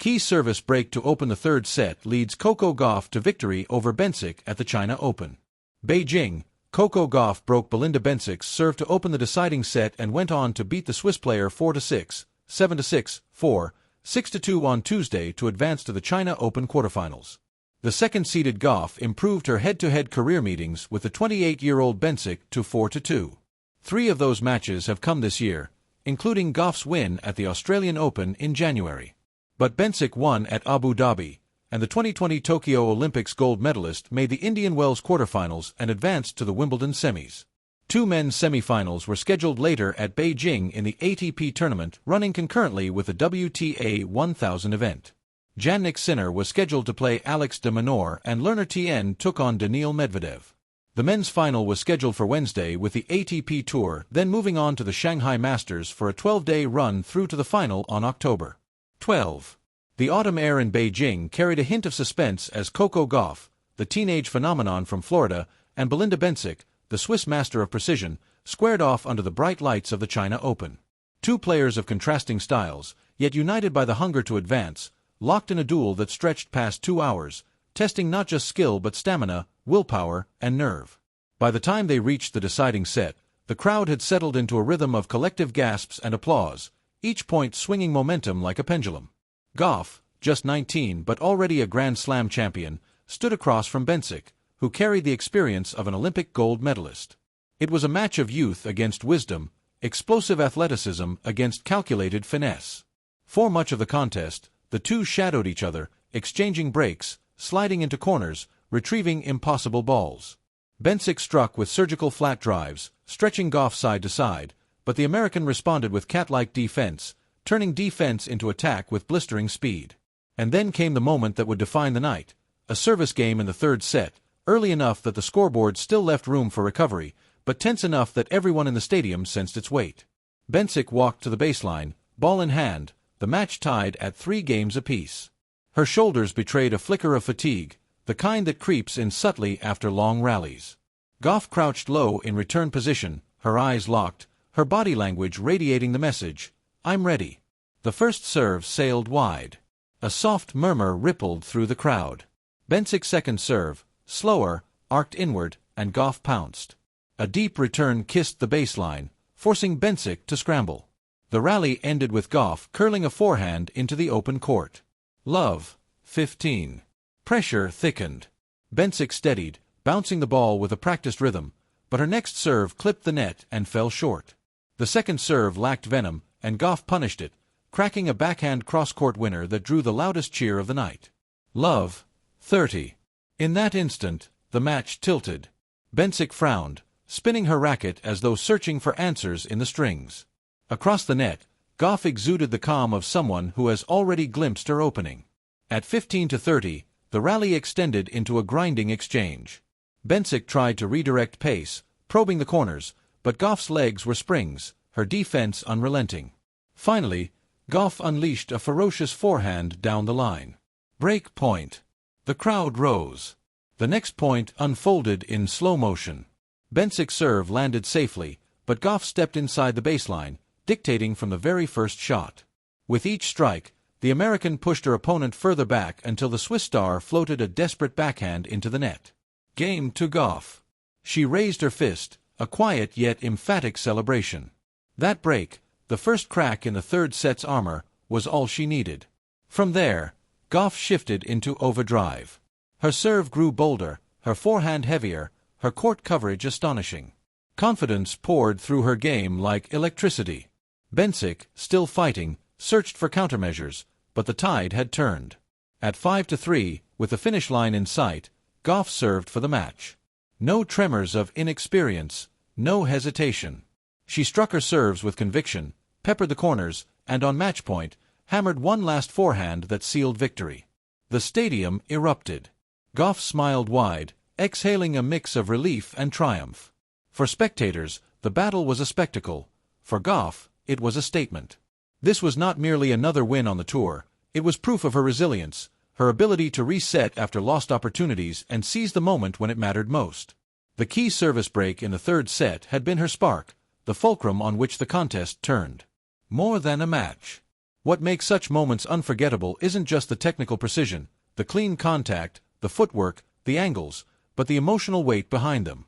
Key service break to open the third set leads Coco Gauff to victory over Bencic at the China Open. Beijing, Coco Gauff broke Belinda Bencic's serve to open the deciding set and went on to beat the Swiss player 4-6, 7-6, 4, 6-2 on Tuesday to advance to the China Open quarterfinals. The second-seeded Gauff improved her head-to-head career meetings with the 28-year-old Bencic to 4-2. 3 of those matches have come this year, including Gauff's win at the Australian Open in January. But Bencic won at Abu Dhabi, and the 2020 Tokyo Olympics gold medalist made the Indian Wells quarterfinals and advanced to the Wimbledon semis. 2 men's semifinals were scheduled later at Beijing in the ATP tournament running concurrently with the WTA 1000 event. Jannik Sinner was scheduled to play Alex de Minaur and Lerner Tien took on Daniil Medvedev. The men's final was scheduled for Wednesday with the ATP Tour then moving on to the Shanghai Masters for a 12-day run through to the final on October 12. The autumn air in Beijing carried a hint of suspense as Coco Gauff, the teenage phenomenon from Florida, and Belinda Bencic, the Swiss master of precision, squared off under the bright lights of the China Open. 2 players of contrasting styles, yet united by the hunger to advance, locked in a duel that stretched past 2 hours, testing not just skill but stamina, willpower, and nerve. By the time they reached the deciding set, the crowd had settled into a rhythm of collective gasps and applause, each point swinging momentum like a pendulum. Gauff, just 19 but already a Grand Slam champion, stood across from Bencic, who carried the experience of an Olympic gold medalist. It was a match of youth against wisdom, explosive athleticism against calculated finesse. For much of the contest, the two shadowed each other, exchanging breaks, sliding into corners, retrieving impossible balls. Bencic struck with surgical flat drives, stretching Gauff side to side, but the American responded with cat-like defense, turning defense into attack with blistering speed. And then came the moment that would define the night, a service game in the third set, early enough that the scoreboard still left room for recovery, but tense enough that everyone in the stadium sensed its weight. Bencic walked to the baseline, ball in hand, the match tied at 3 games apiece. Her shoulders betrayed a flicker of fatigue, the kind that creeps in subtly after long rallies. Gauff crouched low in return position, her eyes locked, her body language radiating the message, "I'm ready." The first serve sailed wide. A soft murmur rippled through the crowd. Bencic's second serve, slower, arced inward, and Gauff pounced. A deep return kissed the baseline, forcing Bencic to scramble. The rally ended with Gauff curling a forehand into the open court. Love, 15. Pressure thickened. Bencic steadied, bouncing the ball with a practiced rhythm, but her next serve clipped the net and fell short. The second serve lacked venom, and Gauff punished it, cracking a backhand cross-court winner that drew the loudest cheer of the night. Love, 30. In that instant, the match tilted. Bencic frowned, spinning her racket as though searching for answers in the strings. Across the net, Gauff exuded the calm of someone who has already glimpsed her opening. At 15-30, the rally extended into a grinding exchange. Bencic tried to redirect pace, probing the corners, but Gauff's legs were springs, her defense unrelenting. Finally, Gauff unleashed a ferocious forehand down the line. Break point. The crowd rose. The next point unfolded in slow motion. Bencic's serve landed safely, but Gauff stepped inside the baseline, dictating from the very first shot. With each strike, the American pushed her opponent further back until the Swiss star floated a desperate backhand into the net. Game to Gauff. She raised her fist, a quiet yet emphatic celebration. That break, the first crack in the third set's armor, was all she needed. From there, Gauff shifted into overdrive. Her serve grew bolder, her forehand heavier, her court coverage astonishing. Confidence poured through her game like electricity. Bencic, still fighting, searched for countermeasures, but the tide had turned. At 5-3, with the finish line in sight, Gauff served for the match. No tremors of inexperience, no hesitation. She struck her serves with conviction, peppered the corners, and on match point, hammered one last forehand that sealed victory. The stadium erupted. Gauff smiled wide, exhaling a mix of relief and triumph. For spectators, the battle was a spectacle. For Gauff, it was a statement. This was not merely another win on the tour, it was proof of her resilience, her ability to reset after lost opportunities and seize the moment when it mattered most. The key service break in the third set had been her spark, the fulcrum on which the contest turned. More than a match. What makes such moments unforgettable isn't just the technical precision, the clean contact, the footwork, the angles, but the emotional weight behind them.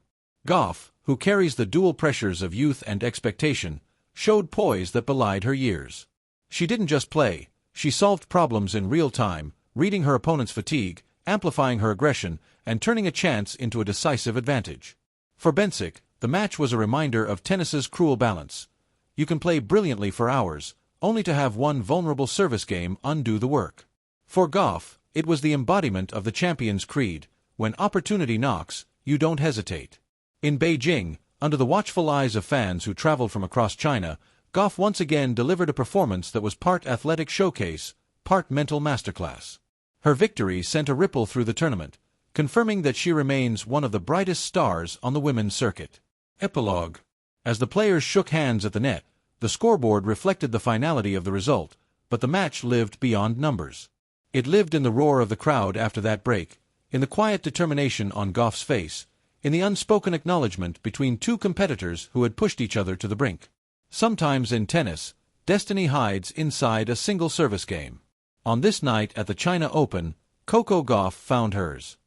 Gauff, who carries the dual pressures of youth and expectation, showed poise that belied her years. She didn't just play, she solved problems in real time, reading her opponent's fatigue, amplifying her aggression, and turning a chance into a decisive advantage. For Bencic, the match was a reminder of tennis's cruel balance. You can play brilliantly for hours, only to have one vulnerable service game undo the work. For Gauff, it was the embodiment of the champion's creed: when opportunity knocks, you don't hesitate. In Beijing, under the watchful eyes of fans who traveled from across China, Gauff once again delivered a performance that was part athletic showcase, part mental masterclass. Her victory sent a ripple through the tournament, confirming that she remains one of the brightest stars on the women's circuit. Epilogue. As the players shook hands at the net, the scoreboard reflected the finality of the result, but the match lived beyond numbers. It lived in the roar of the crowd after that break, in the quiet determination on Gauff's face, in the unspoken acknowledgement between two competitors who had pushed each other to the brink. Sometimes in tennis, destiny hides inside a single service game. On this night at the China Open, Coco Gauff found hers.